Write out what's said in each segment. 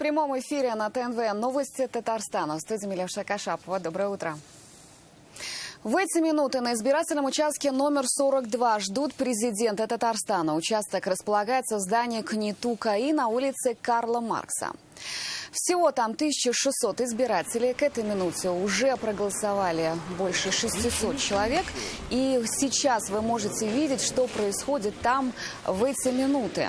прямом эфире на ТНВ новости Татарстана. В студии Милевша Кашапова. Доброе утро. В эти минуты на избирательном участке номер 42 ждут президента Татарстана. Участок располагается в здании КНИТУ КАИ на улице Карла Маркса. Всего там 1600 избирателей. К этой минуте уже проголосовали больше 600 человек. И сейчас вы можете видеть, что происходит там в эти минуты.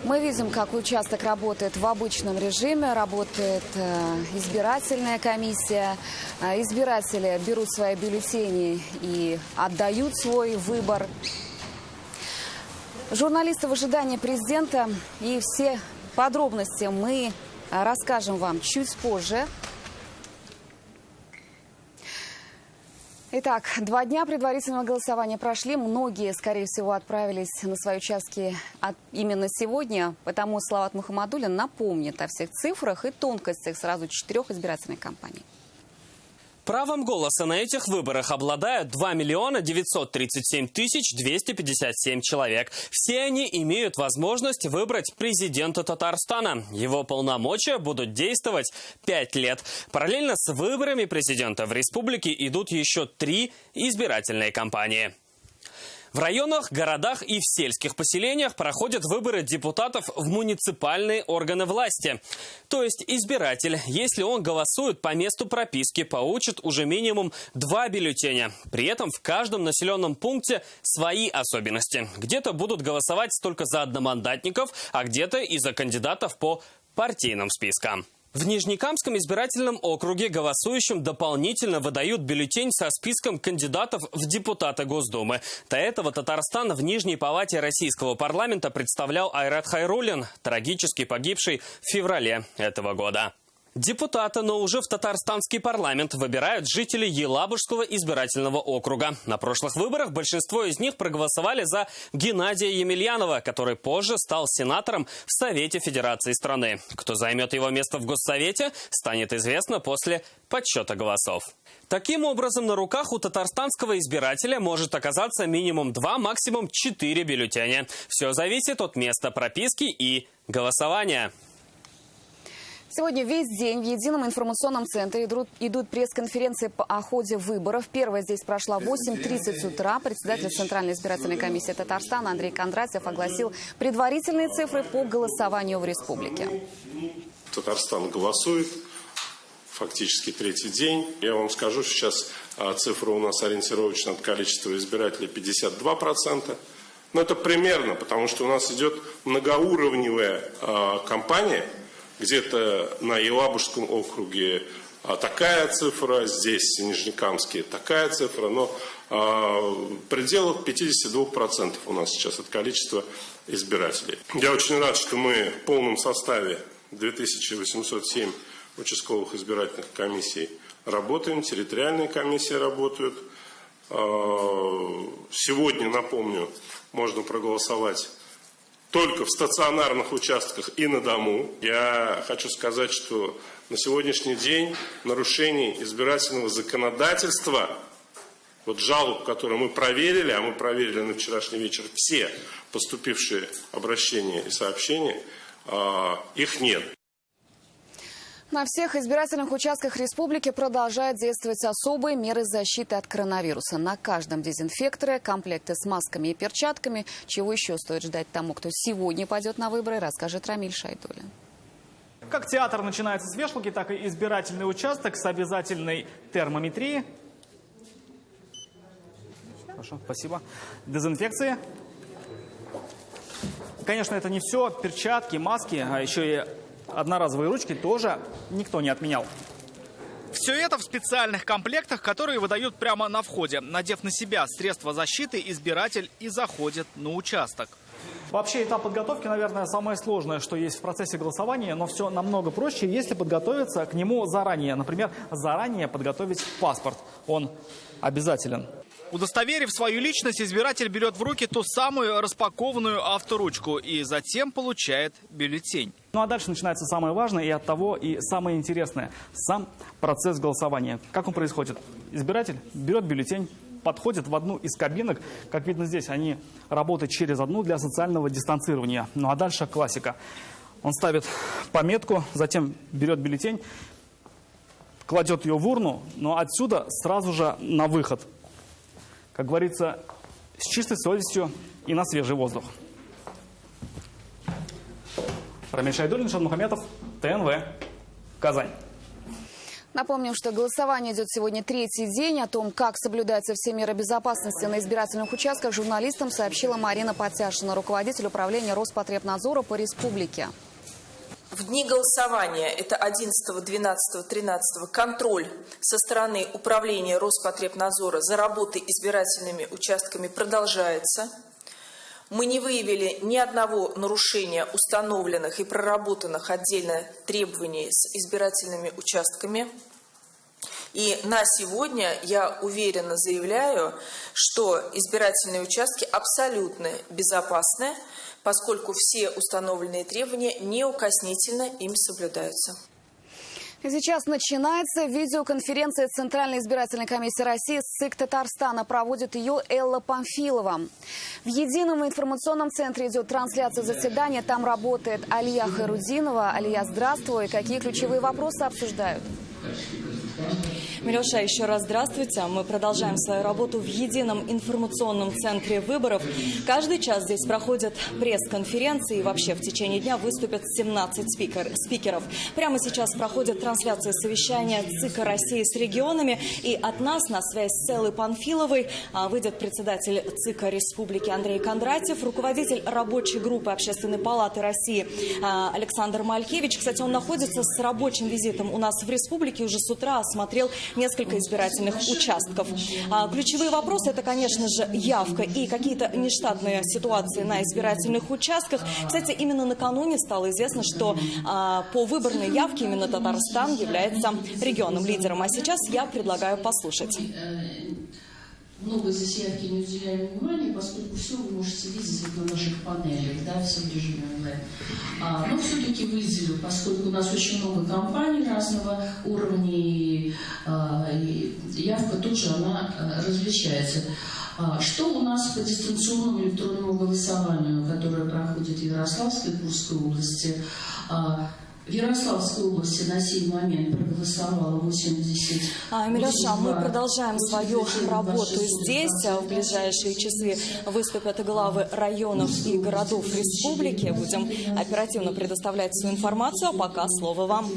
Мы видим, как участок работает в обычном режиме, работает избирательная комиссия. Избиратели берут свои бюллетени и отдают свой выбор. Журналисты в ожидании президента, и все подробности мы расскажем вам чуть позже. Итак, 2 дня предварительного голосования прошли. Многие, скорее всего, отправились на свои участки именно сегодня. Потому Салават Мухаммадуллин напомнит о всех цифрах и тонкостях сразу 4 избирательных кампаний. Правом голоса на этих выборах обладают 2 937 257 человек. Все они имеют возможность выбрать президента Татарстана. Его полномочия будут действовать 5 лет. Параллельно с выборами президента в республике идут еще 3 избирательные кампании. В районах, городах и в сельских поселениях проходят выборы депутатов в муниципальные органы власти. То есть избиратель, если он голосует по месту прописки, получит уже минимум 2 бюллетеня. При этом в каждом населенном пункте свои особенности. Где-то будут голосовать только за одномандатников, а где-то и за кандидатов по партийным спискам. В Нижнекамском избирательном округе голосующим дополнительно выдают бюллетень со списком кандидатов в депутаты Госдумы. До этого Татарстан в Нижней палате российского парламента представлял Айрат Хайруллин, трагически погибший в феврале этого года. Депутата, но уже в татарстанский парламент выбирают жители Елабужского избирательного округа. На прошлых выборах большинство из них проголосовали за Геннадия Емельянова, который позже стал сенатором в Совете Федерации страны. Кто займет его место в Госсовете, станет известно после подсчета голосов. Таким образом, на руках у татарстанского избирателя может оказаться минимум 2, максимум 4 бюллетеня. Все зависит от места прописки и голосования. Сегодня весь день в едином информационном центре идут пресс-конференции о ходе выборов. Первая здесь прошла в 8:30 утра. Председатель Центральной избирательной комиссии Татарстана Андрей Кондратьев огласил предварительные цифры по голосованию в республике. Татарстан голосует фактически 3-й день. Я вам скажу, сейчас цифра у нас ориентировочно от количества избирателей 52%. Но это примерно, потому что у нас идет многоуровневая кампания. Где-то на Елабужском округе такая цифра, здесь в Нижнекамске такая цифра, но в пределах 52% у нас сейчас от количества избирателей. Я очень рад, что мы в полном составе 2807 участковых избирательных комиссий работаем, территориальные комиссии работают. Сегодня, напомню, можно проголосовать только в стационарных участках и на дому. Я хочу сказать, что на сегодняшний день нарушений избирательного законодательства, вот жалоб, которые мы проверили, а мы проверили на вчерашний вечер все поступившие обращения и сообщения, их нет. На всех избирательных участках республики продолжают действовать особые меры защиты от коронавируса. На каждом дезинфекторе комплекты с масками и перчатками. Чего еще стоит ждать тому, кто сегодня пойдет на выборы, расскажет Рамиль Шайдуллин. Как театр начинается с вешалки, так и избирательный участок с обязательной термометрией. Хорошо, спасибо. Дезинфекции. Конечно, это не все. Перчатки, маски, а еще и одноразовые ручки тоже никто не отменял. Все это в специальных комплектах, которые выдают прямо на входе. Надев на себя средства защиты, избиратель и заходит на участок. Вообще этап подготовки, наверное, самое сложное, что есть в процессе голосования, но все намного проще, если подготовиться к нему заранее. Например, заранее подготовить паспорт. Он обязателен. Удостоверив свою личность, избиратель берет в руки ту самую распакованную авторучку и затем получает бюллетень. Ну а дальше начинается самое важное и оттого и самое интересное – сам процесс голосования. Как он происходит? Избиратель берет бюллетень, подходит в одну из кабинок. Как видно здесь, они работают через одну для социального дистанцирования. Ну а дальше классика. Он ставит пометку, затем берет бюллетень, кладет ее в урну, но отсюда сразу же на выход. Как говорится, с чистой совестью и на свежий воздух. Рамиль Шайдуллин, Шадмухаметов, ТНВ, Казань. Напомним, что голосование идет сегодня третий день. О том, как соблюдаются все меры безопасности на избирательных участках, журналистам сообщила Марина Потяшина, руководитель управления Роспотребнадзора по республике. В дни голосования, это 11, 12, 13, контроль со стороны управления Роспотребнадзора за работой избирательными участками продолжается. Мы не выявили ни одного нарушения установленных и проработанных отдельно требований с избирательными участками. И на сегодня я уверенно заявляю, что избирательные участки абсолютно безопасны, поскольку все установленные требования неукоснительно им соблюдаются. И сейчас начинается видеоконференция Центральной избирательной комиссии России с ЦИК Татарстана. Проводит ее Элла Памфилова. В едином информационном центре идет трансляция заседания. Там работает Алия Хайрудинова. Алия, здравствуй. Какие ключевые вопросы обсуждают? Милюша, еще раз здравствуйте. Мы продолжаем свою работу в едином информационном центре выборов. Каждый час здесь проходят пресс-конференции и вообще в течение дня выступят 17 спикеров. Прямо сейчас проходит трансляция совещания ЦИКа России с регионами. И от нас на связь с Эллой Памфиловой выйдет председатель ЦИКа Республики Андрей Кондратьев, руководитель рабочей группы Общественной палаты России Александр Малькевич. Кстати, он находится с рабочим визитом у нас в республике. Уже с утра осмотрел несколько избирательных участков. Ключевые вопросы – это, конечно же, явка и какие-то нештатные ситуации на избирательных участках. Кстати, именно накануне стало известно, что по выборной явке именно Татарстан является регионом-лидером. А сейчас я предлагаю послушать. Много здесь явки не уделяем внимания, поскольку все вы можете видеть на наших панелях, да, все в режиме онлайн. Но все-таки выделю, поскольку у нас очень много компаний разного уровня, и явка тут же она различается. Что у нас по дистанционному электронному голосованию, которое проходит в Ярославской и Курской области? В Ярославской области на сей момент проголосовало 80. Милюша, мы продолжаем свою работу здесь. В ближайшие часы выступят и главы районов и городов республики. Будем оперативно предоставлять всю информацию, а пока слово вам.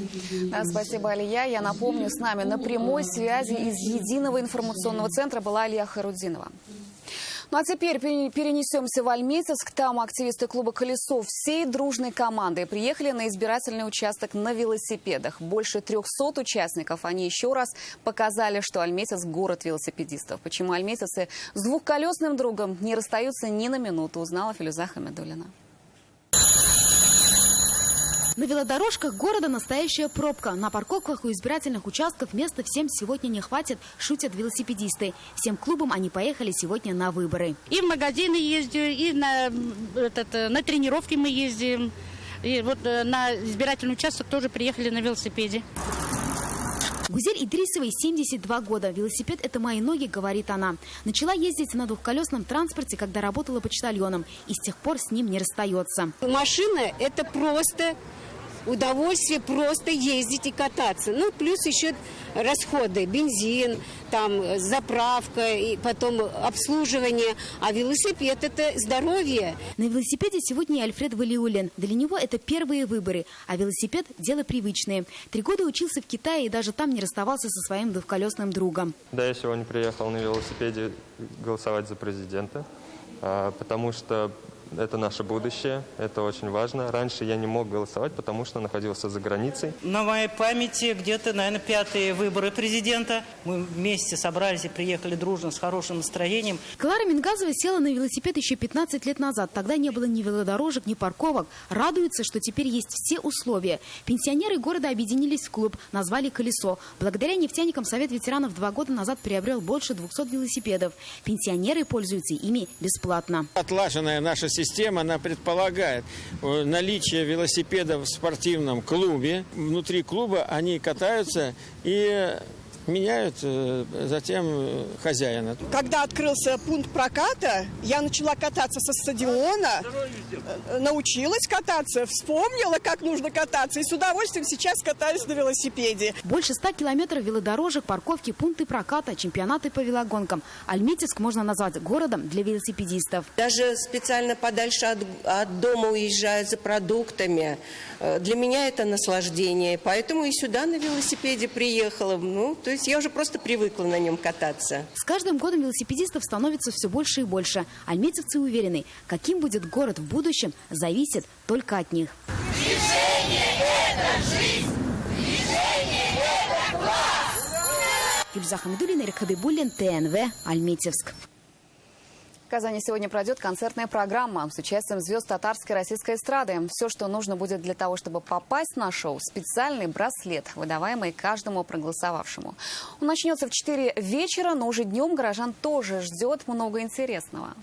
Да, спасибо, Алия. Я напомню, с нами на прямой связи из единого информационного центра была Алия Хайрудинова. Ну а теперь перенесемся в Альметьевск. Там активисты клуба «Колесо» всей дружной командой приехали на избирательный участок на велосипедах. Больше 300 участников. Они еще раз показали, что Альметьевск – город велосипедистов. Почему альметьевцы с двухколесным другом не расстаются ни на минуту, узнала Филюза Хамидуллина. На велодорожках города настоящая пробка. На парковках у избирательных участков места всем сегодня не хватит, шутят велосипедисты. Всем клубам они поехали сегодня на выборы. И в магазины ездим, и на тренировки мы ездим. И вот на избирательный участок тоже приехали на велосипеде. Гузель Идрисовой 72 года. Велосипед – это мои ноги, говорит она. Начала ездить на двухколесном транспорте, когда работала почтальоном. И с тех пор с ним не расстается. Машина – это просто удовольствие, просто ездить и кататься. Ну, плюс еще расходы, бензин, там заправка, и потом обслуживание. А велосипед – это здоровье. На велосипеде сегодня и Альфред Валиуллин. Для него это первые выборы, а велосипед – дело привычное. 3 года учился в Китае и даже там не расставался со своим двухколесным другом. Да, я сегодня приехал на велосипеде голосовать за президента, потому что это наше будущее, это очень важно. Раньше я не мог голосовать, потому что находился за границей. На моей памяти где-то, наверное, 5-е выборы президента. Мы вместе собрались и приехали дружно, с хорошим настроением. Клара Мингазова села на велосипед еще 15 лет назад. Тогда не было ни велодорожек, ни парковок. Радуется, что теперь есть все условия. Пенсионеры города объединились в клуб, назвали «Колесо». Благодаря нефтяникам Совет ветеранов 2 года назад приобрел больше 200 велосипедов. Пенсионеры пользуются ими бесплатно. Отлаженная наша система, она предполагает наличие велосипедов в спортивном клубе. Внутри клуба они катаются и меняют затем хозяина. Когда открылся пункт проката, я начала кататься со стадиона, научилась кататься, вспомнила, как нужно кататься, и с удовольствием сейчас катаюсь на велосипеде. Больше 100 километров велодорожек, парковки, пункты проката, чемпионаты по велогонкам. Альметьевск можно назвать городом для велосипедистов. Даже специально подальше от дома уезжают за продуктами. Для меня это наслаждение, поэтому и сюда на велосипеде приехала. То есть я уже просто привыкла на нем кататься. С каждым годом велосипедистов становится все больше и больше. Альметьевцы уверены, каким будет город в будущем, зависит только от них. Движение – это жизнь! Движение – это класс! Гюльза Хамидуллина, Ирик Хабибуллин, ТНВ, Альметьевск. В Казани сегодня пройдет концертная программа с участием звезд татарской и российской эстрады. Все, что нужно будет для того, чтобы попасть на шоу – специальный браслет, выдаваемый каждому проголосовавшему. Он начнется в 4 вечера, но уже днем горожан тоже ждет много интересного.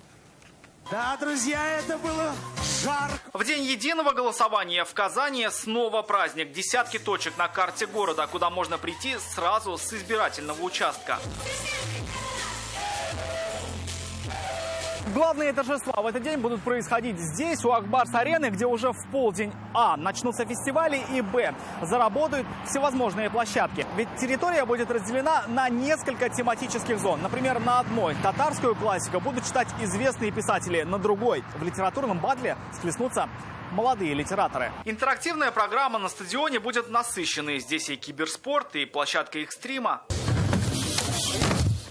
Да, друзья, это было жарко. В день единого голосования в Казани снова праздник. Десятки точек на карте города, куда можно прийти сразу с избирательного участка. Главные торжества в этот день будут происходить здесь, у Акбарс-арены, где уже в полдень начнутся фестивали, и заработают всевозможные площадки. Ведь территория будет разделена на несколько тематических зон. Например, на одной татарскую классику будут читать известные писатели, на другой в литературном батле схлестнутся молодые литераторы. Интерактивная программа на стадионе будет насыщенной. Здесь и киберспорт, и площадка экстрима.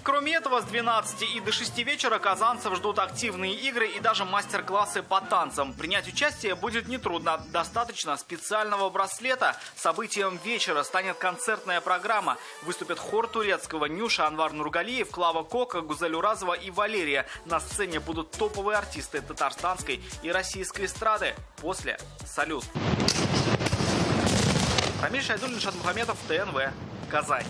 Кроме этого, с 12 и до 6 вечера казанцев ждут активные игры и даже мастер-классы по танцам. Принять участие будет нетрудно. Достаточно специального браслета. Событием вечера станет концертная программа. Выступят хор турецкого, Нюша, Анвар Нургалиев, Клава Кока, Гузель Уразова и Валерия. На сцене будут топовые артисты татарстанской и российской эстрады. После салют. Рамиль Шайдуллин, Шадмухаметов, ТНВ, Казань.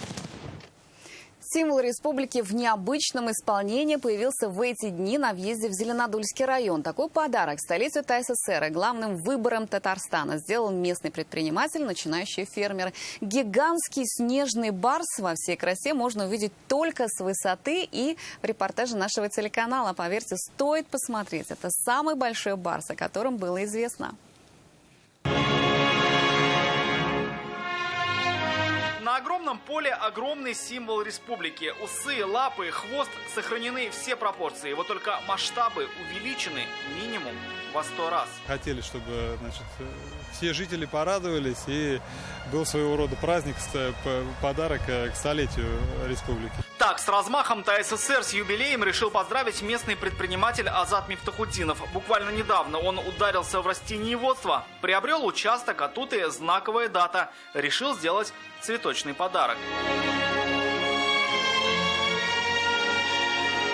Символ республики в необычном исполнении появился в эти дни на въезде в Зеленодольский район. Такой подарок столице ТССР и главным выбором Татарстана сделал местный предприниматель, начинающий фермер. Гигантский снежный барс во всей красе можно увидеть только с высоты, и в репортаже нашего телеканала, поверьте, стоит посмотреть. Это самый большой барс, о котором было известно. На огромном поле огромный символ республики. Усы, лапы, хвост — сохранены все пропорции. Вот только масштабы увеличены минимум во 100 раз. Хотели, чтобы, все жители порадовались, и был своего рода праздник, подарок к столетию республики. Так, с размахом ТССР с юбилеем решил поздравить местный предприниматель Азат Мифтахутдинов. Буквально недавно он ударился в растениеводство, приобрел участок, а тут и знаковая дата. Решил сделать цветочный подарок.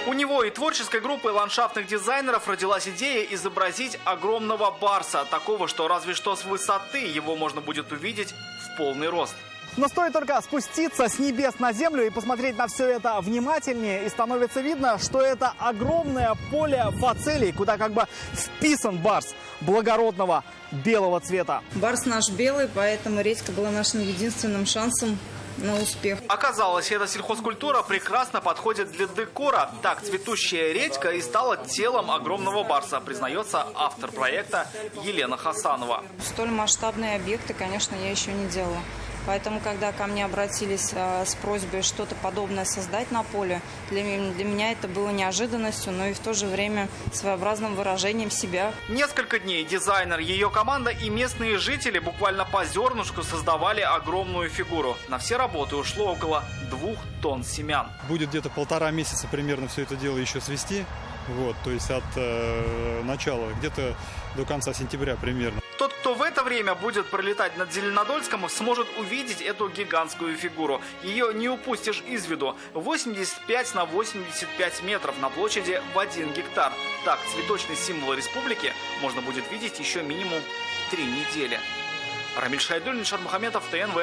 У него и творческой группы ландшафтных дизайнеров родилась идея изобразить огромного барса, такого, что разве что с высоты его можно будет увидеть в полный рост. Но стоит только спуститься с небес на землю и посмотреть на все это внимательнее, и становится видно, что это огромное поле фацелий, куда вписан барс благородного белого цвета. Барс наш белый, поэтому редька была нашим единственным шансом на успех. Оказалось, эта сельхозкультура прекрасно подходит для декора. Так, цветущая редька и стала телом огромного барса, признается автор проекта Елена Хасанова. Столь масштабные объекты, конечно, я еще не делала. Поэтому, когда ко мне обратились с просьбой что-то подобное создать на поле, для меня это было неожиданностью, но и в то же время своеобразным выражением себя. Несколько дней дизайнер, ее команда и местные жители буквально по зернышку создавали огромную фигуру. На все работы ушло около 2 тонн семян. Будет где-то 1,5 месяца примерно все это дело еще свести. То есть от начала где-то до конца сентября примерно. Тот, кто в это время будет пролетать над Зеленодольском, сможет увидеть эту гигантскую фигуру. Ее не упустишь из виду. 85 на 85 метров на площади в 1 гектар. Так, цветочный символ республики можно будет видеть еще минимум 3 недели. Рамиль Шайдуллин, Шадмухаметов, ТНВ,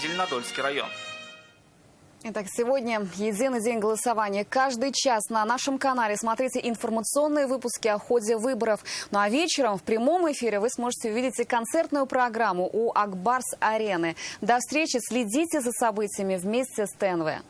Зеленодольский район. Итак, сегодня единый день голосования. Каждый час на нашем канале смотрите информационные выпуски о ходе выборов. Ну а вечером в прямом эфире вы сможете увидеть концертную программу у Акбарс-арены. До встречи, следите за событиями вместе с ТНВ.